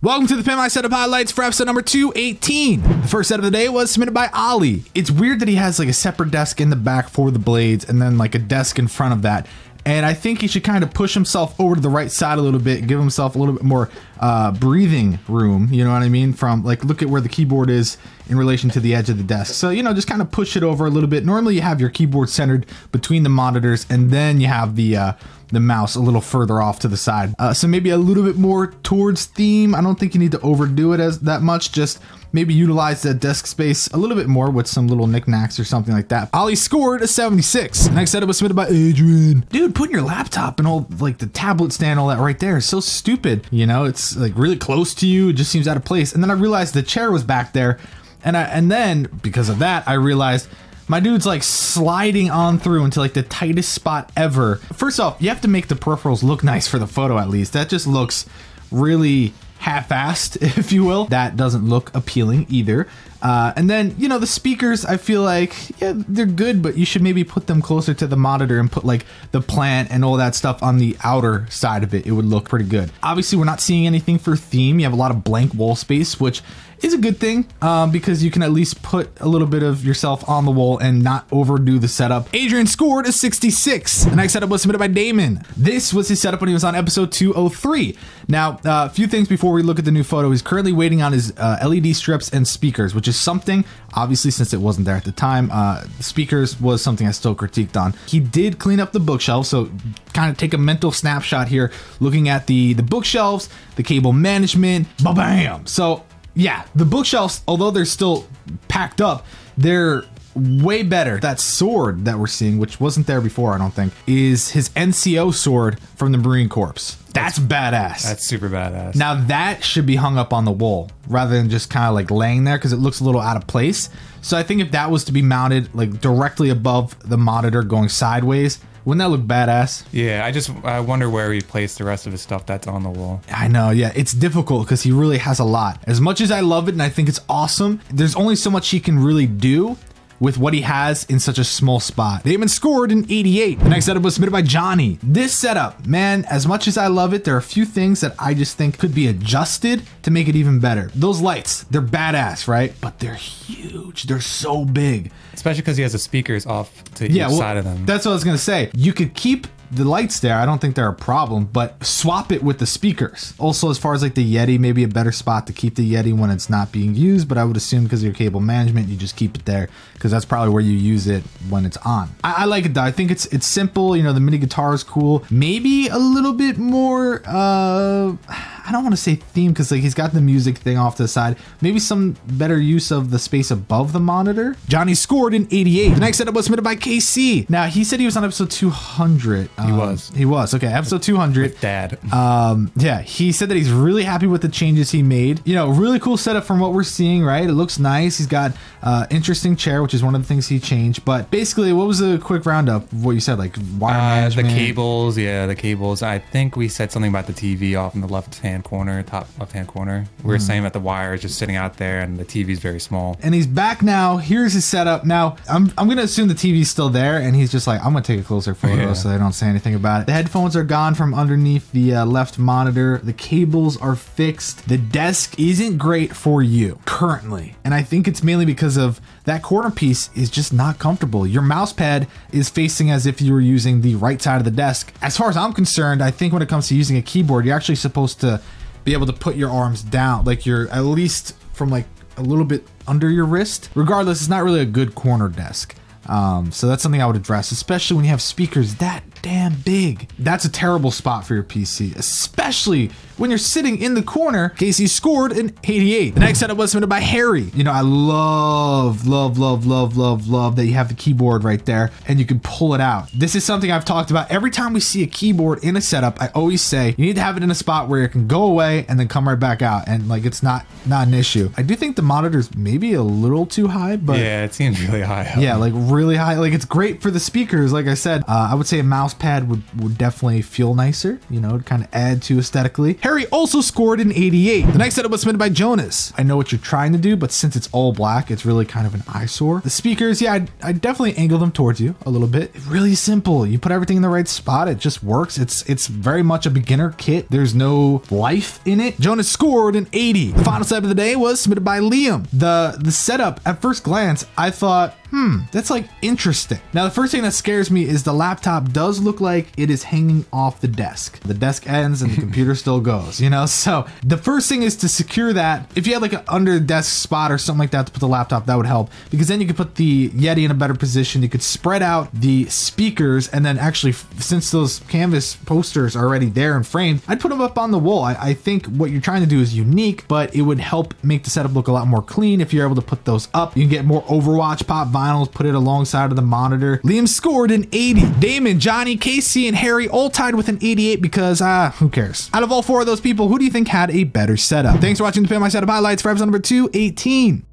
Welcome to the Pimp My Setup highlights for episode number 218. The first setup of the day was submitted by Ollie. It's weird that he has like a separate desk in the back for the blades and then like a desk in front of that. And I think he should kind of push himself over to the right side a little bit, give himself a little bit more breathing room, you know what I mean? From like, look at where the keyboard is in relation to the edge of the desk. So, you know, just kind of push it over a little bit. Normally you have your keyboard centered between the monitors and then you have the mouse a little further off to the side. So maybe a little bit more towards theme. I don't think you need to overdo it as that much. Just maybe utilize that desk space a little bit more with some little knickknacks or something like that. Ollie scored a 76. The next setup was submitted by Adrian. Dude, putting your laptop and all like the tablet stand, all that right there is so stupid. You know, it's like really close to you. It just seems out of place. And then I realized the chair was back there. And then because of that, I realized my dude's like sliding on through into like the tightest spot ever. First off, you have to make the peripherals look nice for the photo at least. That just looks really half-assed, if you will. That doesn't look appealing either. And then, you know, the speakers, I feel like, yeah, they're good, but you should maybe put them closer to the monitor and put like the plant and all that stuff on the outer side of it. It would look pretty good. Obviously, we're not seeing anything for theme. You have a lot of blank wall space, which is a good thing because you can at least put a little bit of yourself on the wall and not overdo the setup. Adrian scored a 66. The next setup was submitted by Damon. This was his setup when he was on episode 203. Now, a few things before we look at the new photo. He's currently waiting on his LED strips and speakers, which is something, obviously, since it wasn't there at the time, the speakers was something I still critiqued on. He did clean up the bookshelf, so kind of take a mental snapshot here, looking at the bookshelves, the cable management, ba-bam. So yeah, the bookshelves, although they're still packed up, they're way better. That sword that we're seeing, which wasn't there before, I don't think, is his NCO sword from the Marine Corps. That's badass. That's super badass. Now that should be hung up on the wall rather than just kind of like laying there because it looks a little out of place. So I think if that was to be mounted like directly above the monitor going sideways, wouldn't that look badass? Yeah, I wonder where he placed the rest of his stuff that's on the wall. I know, yeah, it's difficult because he really has a lot. As much as I love it and I think it's awesome, there's only so much he can really do with what he has in such a small spot. Damon scored an 88. The next setup was submitted by Johnny. This setup, man, as much as I love it, there are a few things that I just think could be adjusted to make it even better. Those lights, they're badass, right? But they're huge. They're so big. Especially because he has the speakers off to each side of them. That's what I was gonna say. You could keep the lights there. I don't think they're a problem, but swap it with the speakers. Also, as far as like the Yeti, maybe a better spot to keep the Yeti when it's not being used, but I would assume because of your cable management, you just keep it there because that's probably where you use it when it's on. I like it though. I think it's simple. You know, the mini guitar is cool. Maybe a little bit more, I don't want to say theme because like he's got the music thing off to the side. Maybe some better use of the space above the monitor. Johnny scored an 88. The next setup was submitted by KC. Now he said he was on episode 200. He was. Okay, episode 200. With Dad. Yeah, he said that he's really happy with the changes he made. You know, really cool setup from what we're seeing, right? It looks nice. He's got interesting chair, which is one of the things he changed. But basically, what was a quick roundup of what you said? Like wire management? The cables, yeah, the cables. I think we said something about the TV off in the left-hand corner, top left-hand corner. We were saying that the wire is just sitting out there and the TV is very small. And he's back now. Here's his setup. Now, I'm going to assume the TV's still there, and he's just like, I'm going to take a closer photo so they don't say anything about it. The headphones are gone from underneath the left monitor. The cables are fixed. The desk isn't great for you currently. And I think it's mainly because of that corner piece is just not comfortable. Your mouse pad is facing as if you were using the right side of the desk. As far as I'm concerned, I think when it comes to using a keyboard, you're actually supposed to be able to put your arms down, like you're at least from like a little bit under your wrist. Regardless, it's not really a good corner desk. So that's something I would address, especially when you have speakers that damn big. That's a terrible spot for your PC, especially when you're sitting in the corner. Casey scored an 88. The next setup was submitted by Harry. You know, I love that you have the keyboard right there and you can pull it out. This is something I've talked about. Every time we see a keyboard in a setup, I always say you need to have it in a spot where it can go away and then come right back out, and like it's not an issue. I do think the monitor's maybe a little too high, but yeah, it seems really high. Yeah, like really high. Like it's great for the speakers. Like I said, I would say a mouse mouse pad would definitely feel nicer, you know, to kind of add to aesthetically. Harry also scored an 88. The next setup was submitted by Jonas. I know what you're trying to do, but since it's all black, it's really kind of an eyesore. The speakers, yeah, I definitely angle them towards you a little bit. Really simple. You put everything in the right spot. It just works. It's very much a beginner kit. There's no life in it. Jonas scored an 80. The final setup of the day was submitted by Liam. The setup, at first glance, I thought, that's like interesting. Now, the first thing that scares me is the laptop does look like it is hanging off the desk. The desk ends and the computer still goes, you know? So the first thing is to secure that. If you had like an under desk spot or something like that to put the laptop, that would help, because then you could put the Yeti in a better position. You could spread out the speakers, and then actually, since those canvas posters are already there and framed, I'd put them up on the wall. I think what you're trying to do is unique, but it would help make the setup look a lot more clean if you're able to put those up. You can get more Overwatch pop vinyls, put it alongside of the monitor. Liam scored an 80. Damon, Johnny, Casey, and Harry all tied with an 88 because, who cares? Out of all four of those people, who do you think had a better setup? Thanks for watching the Pimp My Setup highlights for episode number 218.